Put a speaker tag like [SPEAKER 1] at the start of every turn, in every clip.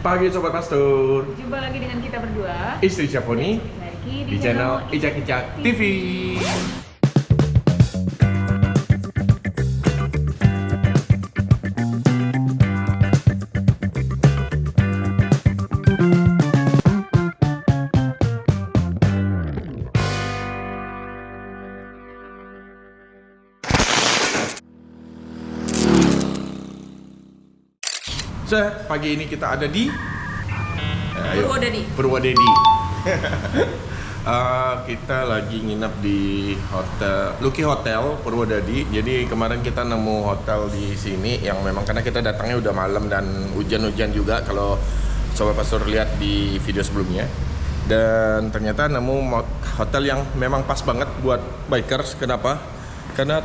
[SPEAKER 1] Pagi Sobat Pastur.
[SPEAKER 2] Jumpa lagi dengan kita berdua,
[SPEAKER 1] Istri Syafoni di channel Icak Icak TV. Pagi ini kita ada di Purwodadi. Kita lagi nginep di hotel Lucky Hotel Purwodadi. Jadi kemarin kita nemu hotel di sini yang memang karena kita datangnya udah malam dan hujan-hujan juga kalau Sobat Pastor lihat di video sebelumnya. Dan ternyata nemu hotel yang memang pas banget buat bikers. Kenapa? Karena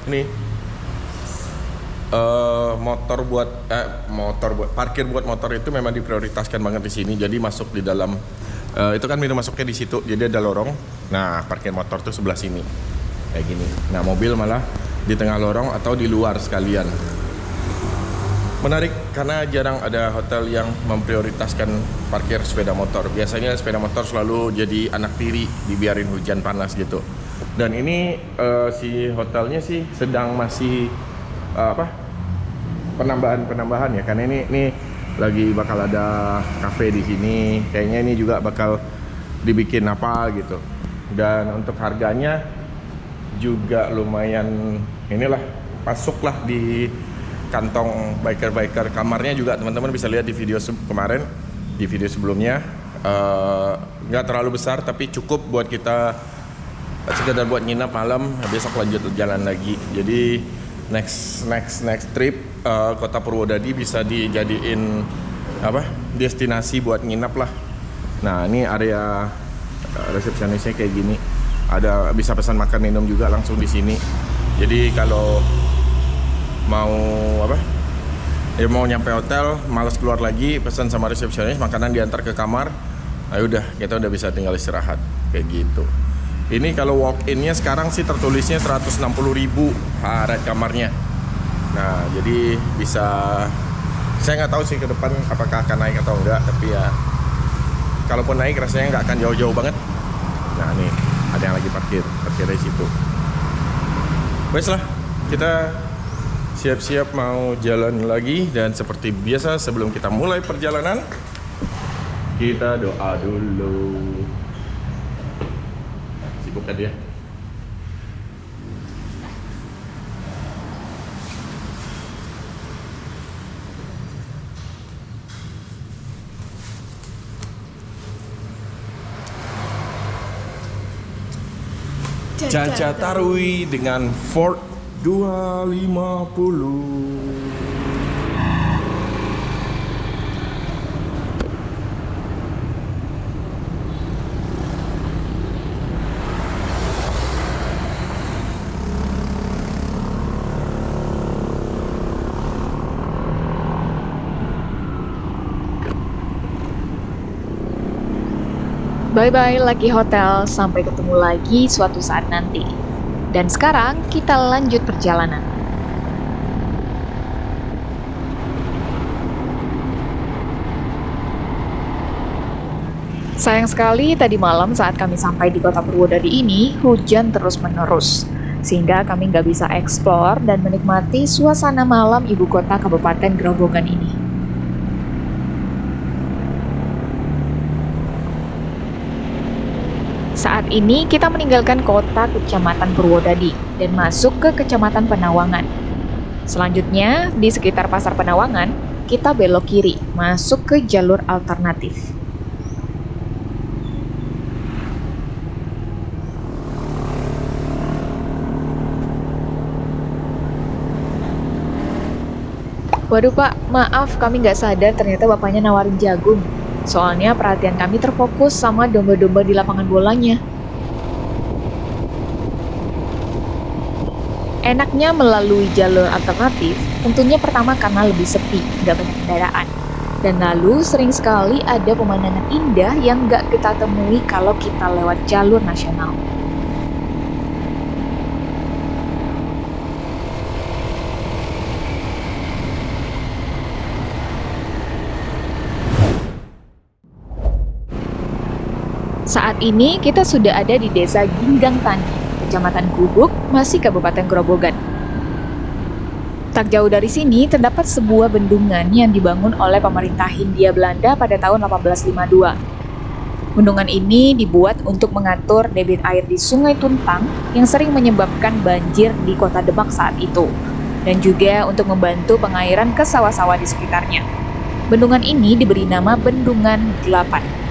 [SPEAKER 1] ini parkir buat motor itu memang diprioritaskan banget di sini. Jadi masuk di dalam itu kan pintu masuknya di situ. Jadi ada lorong. Nah, parkir motor tuh sebelah sini. Kayak gini. Nah, mobil malah di tengah lorong atau di luar sekalian. Menarik karena jarang ada hotel yang memprioritaskan parkir sepeda motor. Biasanya sepeda motor selalu jadi anak tiri, dibiarin hujan panas gitu. Dan ini si hotelnya sih sedang masih penambahan ya, karena ini lagi bakal ada cafe di sini. Kayaknya ini juga bakal dibikin apa gitu. Dan untuk harganya juga lumayan inilah, masuklah di kantong biker-biker. Kamarnya juga teman-teman bisa lihat di video kemarin, di video sebelumnya. Nggak terlalu besar tapi cukup buat kita sekedar buat nginap malam, besok lanjut jalan lagi. Jadi next trip kota Purwodadi bisa dijadiin destinasi buat nginap lah. Nah, ini area resepsionisnya kayak gini. Ada bisa pesan makan minum juga langsung di sini. Jadi kalau mau mau nyampe hotel malas keluar lagi, pesan sama resepsionis, makanan diantar ke kamar. Ayo udah, kita udah bisa tinggal istirahat kayak gitu. Ini kalau walk-innya sekarang sih tertulisnya 160.000 harga kamarnya. Nah, jadi bisa, saya nggak tahu sih ke depan apakah akan naik atau enggak, tapi ya kalaupun naik rasanya nggak akan jauh-jauh banget. Nah, nih ada yang lagi parkir di situ. Wes lah, kita siap-siap mau jalan lagi. Dan seperti biasa sebelum kita mulai perjalanan, kita doa dulu. Bukan dia. Caca Tarwi dengan Ford 250.
[SPEAKER 3] Bye-bye Lucky Hotel, sampai ketemu lagi suatu saat nanti. Dan sekarang kita lanjut perjalanan. Sayang sekali tadi malam saat kami sampai di kota Purwodadi ini, hujan terus-menerus. Sehingga kami nggak bisa eksplor dan menikmati suasana malam ibu kota Kabupaten Grobogan ini. Saat ini kita meninggalkan kota Kecamatan Purwodadi dan masuk ke Kecamatan Penawangan. Selanjutnya, di sekitar Pasar Penawangan, kita belok kiri, masuk ke jalur alternatif. Waduh Pak, maaf kami nggak sadar ternyata Bapaknya nawarin jagung. Soalnya perhatian kami terfokus sama domba-domba di lapangan bolanya. Enaknya melalui jalur alternatif, tentunya pertama karena lebih sepi, nggak banyak kendaraan. Dan lalu sering sekali ada pemandangan indah yang nggak kita temui kalau kita lewat jalur nasional. Saat ini kita sudah ada di Desa Ginggang Tani, Kecamatan Gubuk, masih Kabupaten Grobogan. Tak jauh dari sini terdapat sebuah bendungan yang dibangun oleh pemerintah Hindia Belanda pada tahun 1852. Bendungan ini dibuat untuk mengatur debit air di Sungai Tuntang yang sering menyebabkan banjir di kota Demak saat itu, dan juga untuk membantu pengairan ke sawah-sawah di sekitarnya. Bendungan ini diberi nama Bendungan 8.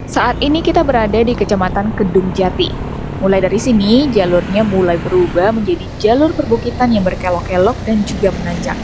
[SPEAKER 3] Saat ini kita berada di Kecamatan Kedung Jati. Mulai dari sini, jalurnya mulai berubah menjadi jalur perbukitan yang berkelok-kelok dan juga menanjak.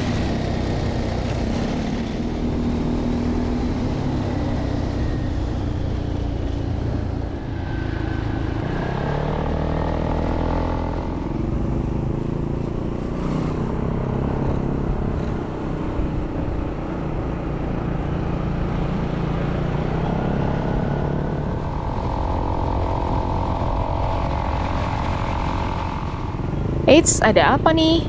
[SPEAKER 3] Eits, ada apa nih?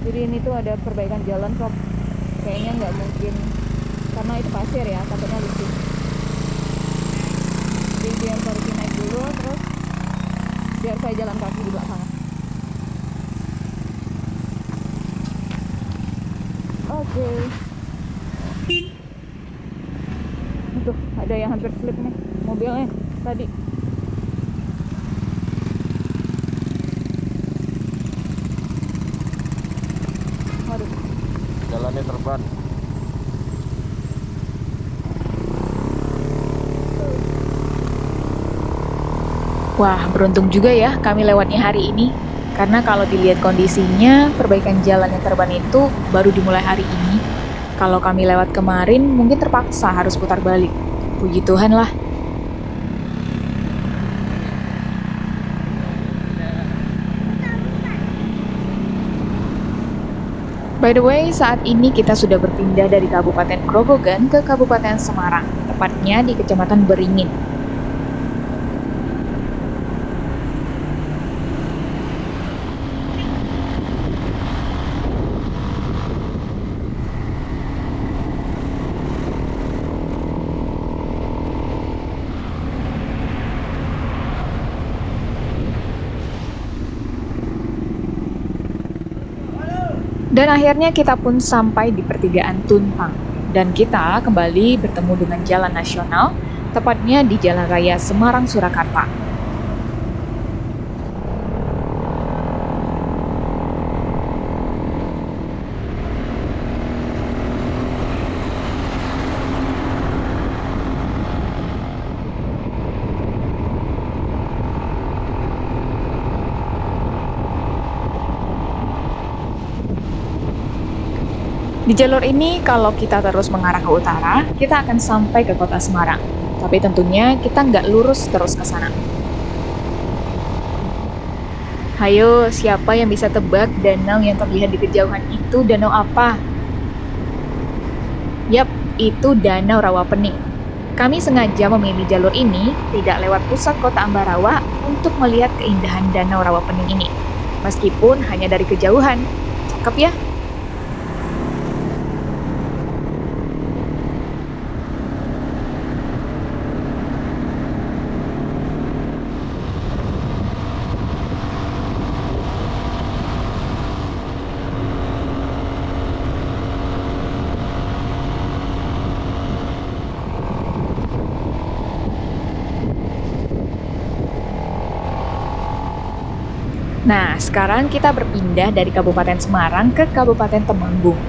[SPEAKER 3] Jadi ini tuh ada perbaikan jalan, Sob. Kayaknya nggak mungkin, karena itu pasir ya, takutnya licin. Jadi biar Koriki naik dulu, terus biar saya jalan kaki di belakang. Oke. Tuh, ada yang hampir slip nih, mobilnya tadi. Waduh.
[SPEAKER 1] Jalannya terban.
[SPEAKER 3] Wah, beruntung juga ya kami lewatnya hari ini. Karena kalau dilihat kondisinya, perbaikan jalan yang terban itu baru dimulai hari ini. Kalau kami lewat kemarin, mungkin terpaksa harus putar balik. Puji Tuhan lah. By the way, saat ini kita sudah berpindah dari Kabupaten Grobogan ke Kabupaten Semarang, tepatnya di Kecamatan Beringin. Dan akhirnya kita pun sampai di pertigaan Tuntang. Dan kita kembali bertemu dengan jalan nasional, tepatnya di Jalan Raya Semarang Surakarta. Di jalur ini, kalau kita terus mengarah ke utara, kita akan sampai ke kota Semarang. Tapi tentunya kita nggak lurus terus ke sana. Hayo, siapa yang bisa tebak danau yang terlihat di kejauhan itu danau apa? Yap, itu Danau Rawapening. Kami sengaja memilih jalur ini, tidak lewat pusat kota Ambarawa, untuk melihat keindahan Danau Rawapening ini. Meskipun hanya dari kejauhan. Cakep ya? Nah, sekarang kita berpindah dari Kabupaten Semarang ke Kabupaten Temanggung.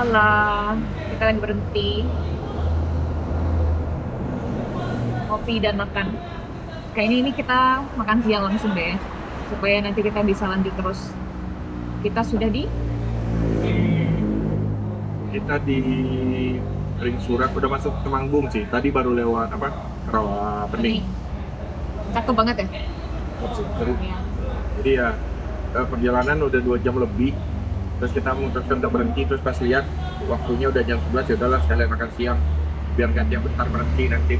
[SPEAKER 2] Halo, kita lagi berhenti ngopi dan makan. Kayaknya ini kita makan siang langsung deh, supaya nanti kita bisa lanjut terus. Kita sudah di
[SPEAKER 1] Kita di Ring Surak udah masuk Temanggung sih. Tadi baru lewat apa? Rawa Pening.
[SPEAKER 2] Cakep banget ya.
[SPEAKER 1] Seru.
[SPEAKER 2] Iya.
[SPEAKER 1] Jadi ya perjalanan udah 2 jam lebih. Terus kita memutuskan untuk berhenti, terus pas lihat waktunya udah jam 11, ya udahlah sekalian makan siang biar gantian bentar berhenti nanti.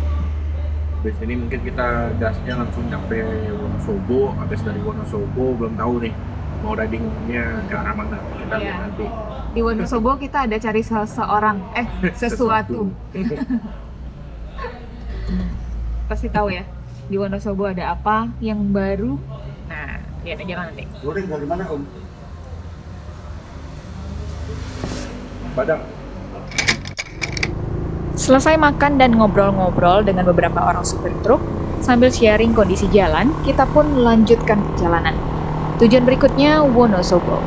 [SPEAKER 1] Di sini mungkin kita gasnya langsung nyampe Wonosobo. Habis dari Wonosobo belum tahu nih mau ridingnya ke arah mana. Kita
[SPEAKER 2] Iya.
[SPEAKER 1] lihat nanti.
[SPEAKER 2] Di Wonosobo kita ada cari sesuatu. Pasti tahu ya. Di Wonosobo ada apa yang baru. Nah, lihat aja nanti.
[SPEAKER 1] Goreng dari mana Om? Padang.
[SPEAKER 3] Selesai makan dan ngobrol-ngobrol dengan beberapa orang supir truk, sambil sharing kondisi jalan, kita pun melanjutkan perjalanan. Tujuan berikutnya Wonosobo.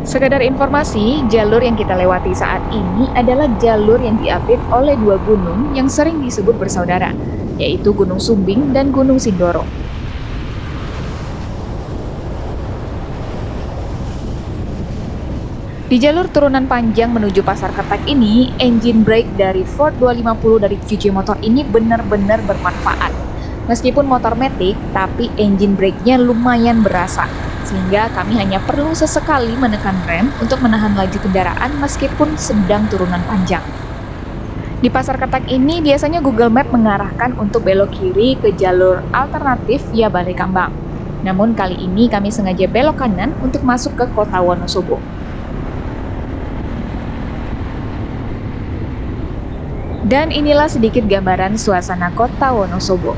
[SPEAKER 3] Sekedar informasi, jalur yang kita lewati saat ini adalah jalur yang diapit oleh 2 gunung yang sering disebut bersaudara, yaitu Gunung Sumbing dan Gunung Sindoro. Di jalur turunan panjang menuju Pasar Ketek ini, engine brake dari Ford 250 dari QC Motor ini benar-benar bermanfaat. Meskipun motor matic, tapi engine brake-nya lumayan berasa, sehingga kami hanya perlu sesekali menekan rem untuk menahan laju kendaraan meskipun sedang turunan panjang. Di Pasar Ketek ini biasanya Google Map mengarahkan untuk belok kiri ke jalur alternatif via Balai Kambang. Namun kali ini kami sengaja belok kanan untuk masuk ke kota Wonosobo. Dan inilah sedikit gambaran suasana kota Wonosobo.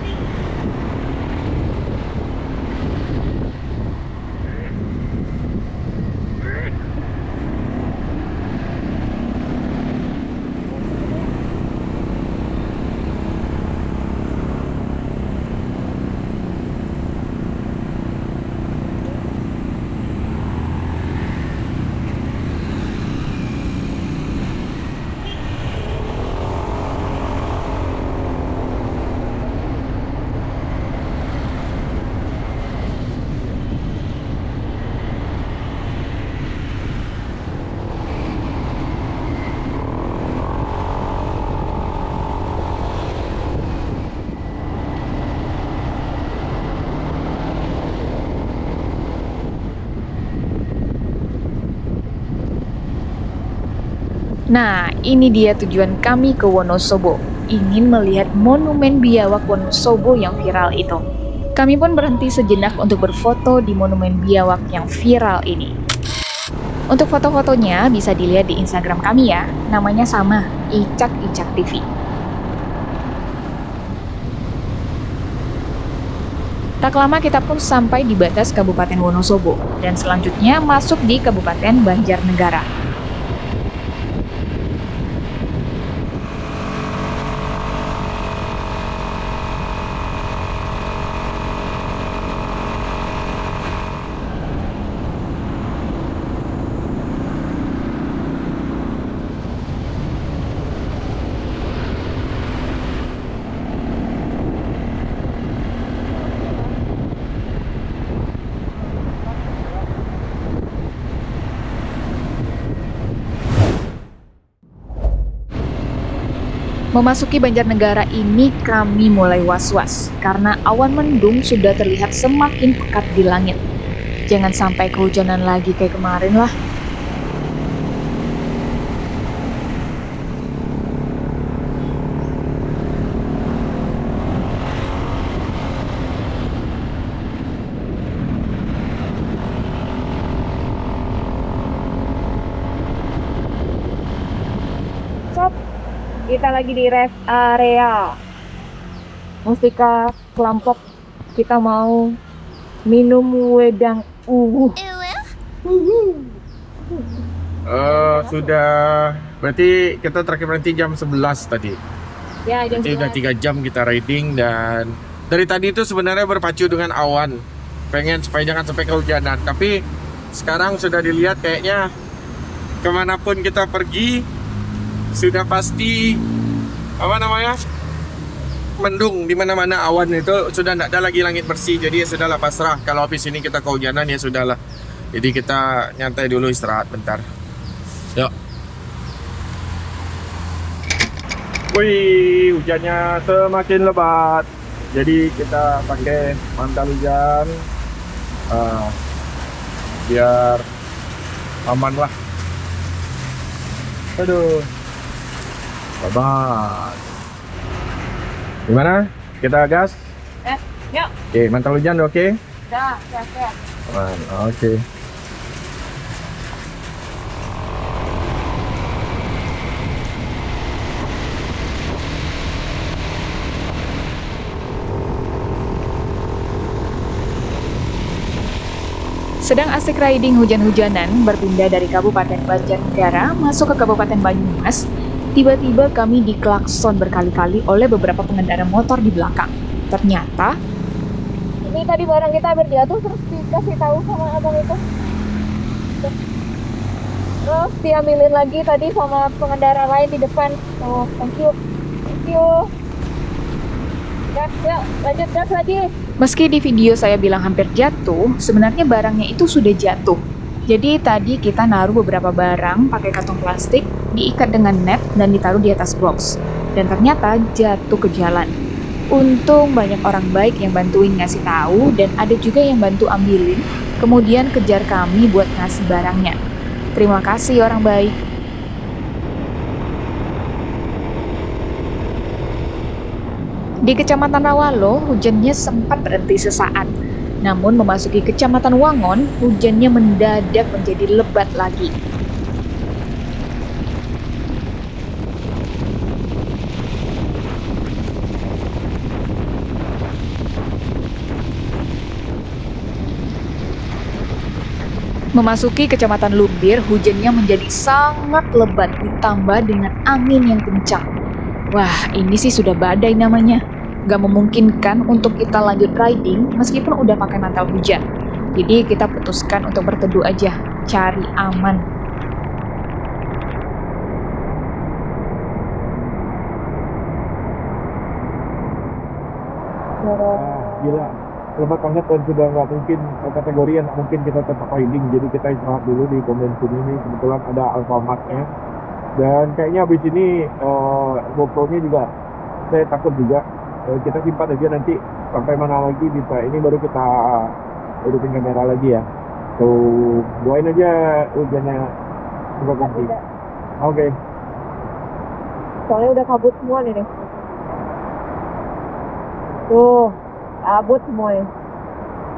[SPEAKER 3] Nah, ini dia tujuan kami ke Wonosobo. Ingin melihat monumen biawak Wonosobo yang viral itu. Kami pun berhenti sejenak untuk berfoto di monumen biawak yang viral ini. Untuk foto-fotonya bisa dilihat di Instagram kami ya. Namanya sama, Icak TV. Tak lama kita pun sampai di batas Kabupaten Wonosobo dan selanjutnya masuk di Kabupaten Banjarnegara. Memasuki Banjarnegara ini kami mulai was-was karena awan mendung sudah terlihat semakin pekat di langit. Jangan sampai kehujanan lagi kayak kemarin lah.
[SPEAKER 2] Sob, kita lagi di rest area Mustika Kelampok. Kita mau minum wedang uwuh.
[SPEAKER 1] Sudah, berarti kita terakhir berhenti jam 11 tadi.
[SPEAKER 2] Ya, jam
[SPEAKER 1] Jadi udah 3 jam kita riding, dan dari tadi itu sebenarnya berpacu dengan awan. Pengen supaya jangan sampai kehujanan. Tapi sekarang sudah dilihat kayaknya kemanapun kita pergi sudah pasti mendung di mana-mana. Awan itu sudah tidak ada lagi langit bersih. Jadi ya sudahlah, pasrah. Kalau habis ini kita kehujanan ya sudahlah. Jadi kita nyantai dulu, istirahat bentar. Yuk. Wih, hujannya semakin lebat. Jadi kita pakai mantel hujan biar aman lah. Aduh. Bye-bye. Gimana? Kita gas?
[SPEAKER 2] Yuk.
[SPEAKER 1] Oke, mantel hujan oke?
[SPEAKER 2] Dah, siap.
[SPEAKER 1] Aman, oke.
[SPEAKER 3] Sedang asik riding hujan-hujanan berpindah dari Kabupaten Banjarnegara masuk ke Kabupaten Banyumas, tiba-tiba kami diklakson berkali-kali oleh beberapa pengendara motor di belakang. Ternyata
[SPEAKER 2] Ini tadi barang kita hampir jatuh, terus dikasih tahu sama abang itu. Terus diambilin lagi tadi sama pengendara lain di depan. Oh, thank you. Gas, yuk, lanjut gas lagi.
[SPEAKER 3] meski di video saya bilang hampir jatuh, sebenarnya barangnya itu sudah jatuh. Jadi tadi kita naruh beberapa barang pakai kantong plastik, diikat dengan net dan ditaruh di atas box. Dan ternyata jatuh ke jalan. Untung banyak orang baik yang bantuin ngasih tahu dan ada juga yang bantu ambilin, kemudian kejar kami buat ngasih barangnya. Terima kasih orang baik. Di Kecamatan Rawalo, hujannya sempat berhenti sesaat. Namun memasuki Kecamatan Wangon, hujannya mendadak menjadi lebat lagi. Memasuki Kecamatan Lumbir, hujannya menjadi sangat lebat ditambah dengan angin yang kencang. Wah, ini sih sudah badai namanya. Gak memungkinkan untuk kita lanjut riding meskipun udah pakai mantel hujan. Jadi kita putuskan untuk berteduh aja, cari aman.
[SPEAKER 1] Gila, lebat banget dan sudah nggak mungkin kategori yang mungkin kita tetap riding. Jadi kita istirahat dulu di pom bensin ini. Kebetulan ada Alfamart-nya. Dan kayaknya habis ini GoPro-nya juga saya takut juga. Kita simpan aja, nanti sampai mana lagi bisa ini baru kita hidupin kamera lagi ya. So, doain aja hujannya semoga ganti. Oke.
[SPEAKER 2] Soalnya udah kabut semua nih. Tuh, kabut semua ya.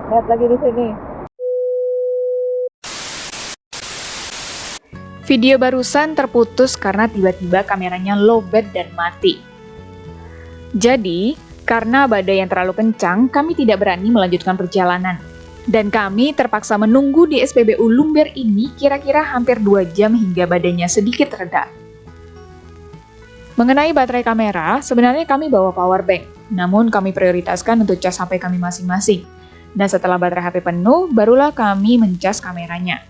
[SPEAKER 2] Lihat lagi di sini.
[SPEAKER 3] Video barusan terputus karena tiba-tiba kameranya lowbat dan mati. Jadi, karena badai yang terlalu kencang, kami tidak berani melanjutkan perjalanan. Dan kami terpaksa menunggu di SPBU Lumbir ini kira-kira hampir 2 jam hingga badainya sedikit reda. Mengenai baterai kamera, sebenarnya kami bawa power bank, namun kami prioritaskan untuk cas HP kami masing-masing. Dan setelah baterai HP penuh, barulah kami mencas kameranya.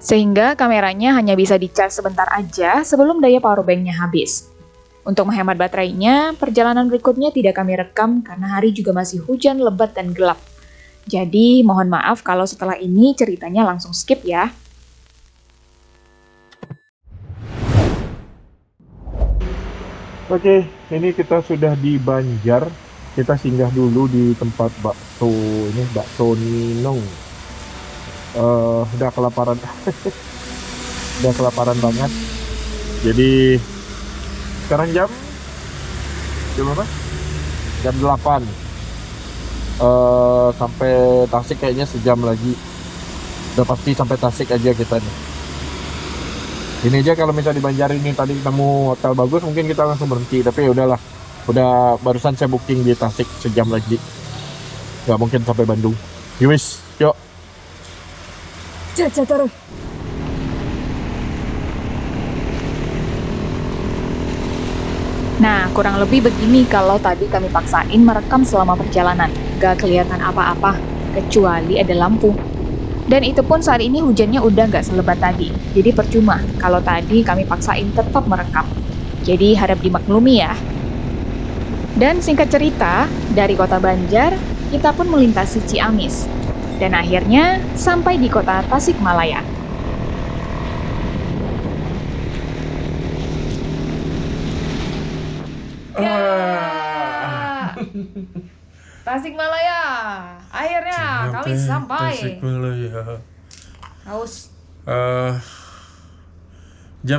[SPEAKER 3] Sehingga kameranya hanya bisa dicas sebentar aja sebelum daya power bank-nya habis. Untuk menghemat baterainya, perjalanan berikutnya tidak kami rekam karena hari juga masih hujan lebat dan gelap. Jadi, mohon maaf kalau setelah ini ceritanya langsung skip ya.
[SPEAKER 1] Oke, ini kita sudah di Banjar. Kita singgah dulu di tempat bakso ini, bakso Ninong. Udah kelaparan, udah kelaparan banget. Jadi sekarang jam berapa? Jam 8. Sampai Tasik kayaknya sejam lagi. Udah pasti sampai Tasik aja kita nih. Ini aja kalau misalnya di Banjar ini tadi ketemu hotel bagus mungkin kita langsung berhenti, tapi ya udahlah. Udah barusan saya booking di Tasik sejam lagi. Nggak mungkin sampai Bandung. Yowis, yuk.
[SPEAKER 2] Terus.
[SPEAKER 3] Nah, kurang lebih begini kalau tadi kami paksain merekam selama perjalanan. Gak kelihatan apa-apa, kecuali ada lampu. Dan itu pun saat ini hujannya udah gak selebat tadi. Jadi percuma kalau tadi kami paksain tetap merekam. Jadi harap dimaklumi ya. Dan singkat cerita, dari kota Banjar, kita pun melintasi Ciamis. Dan akhirnya sampai di kota Tasikmalaya. Tasikmalaya, akhirnya kami sampai.
[SPEAKER 1] Tasikmalaya.
[SPEAKER 3] Haus.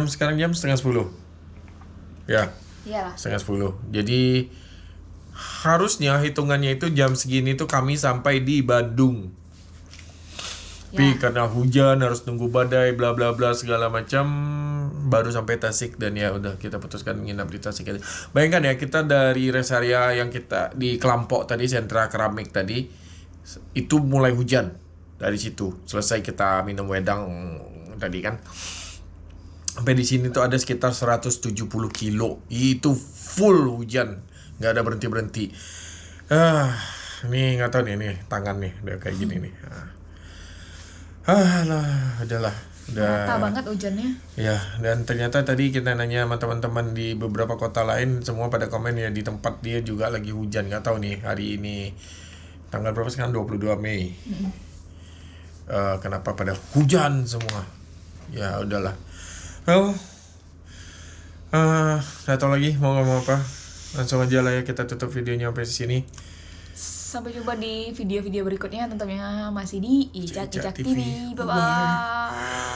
[SPEAKER 1] Sekarang jam setengah 10. Ya,
[SPEAKER 3] Iyalah.
[SPEAKER 1] setengah 10. Jadi harusnya hitungannya itu jam segini tuh kami sampai di Bandung. Tapi karena hujan harus nunggu badai bla bla bla segala macam baru sampai Tasik, dan ya udah kita putuskan nginap di Tasik aja. Bayangkan ya, kita dari rest area yang kita di Kelampok tadi, sentra keramik tadi, itu mulai hujan. Dari situ selesai kita minum wedang tadi kan, sampai di sini tuh ada sekitar 170 kilo. Itu full hujan, nggak ada berhenti. Ini nggak tahu nih tangan nih udah kayak gini nih. Udahlah.
[SPEAKER 3] Rata banget hujannya.
[SPEAKER 1] Ya, dan ternyata tadi kita nanya sama teman-teman di beberapa kota lain, semua pada komen ya di tempat dia juga lagi hujan. Nggak tahu nih hari ini tanggal berapa sekarang, 22 Mei. Kenapa pada hujan semua? Ya udahlah. Well, nggak tahu lagi mau ngomong apa. Langsung aja lah ya, kita tutup videonya sampai sini.
[SPEAKER 3] Sampai jumpa di video-video berikutnya, tentunya masih di Icak-Icak TV. Bye-bye.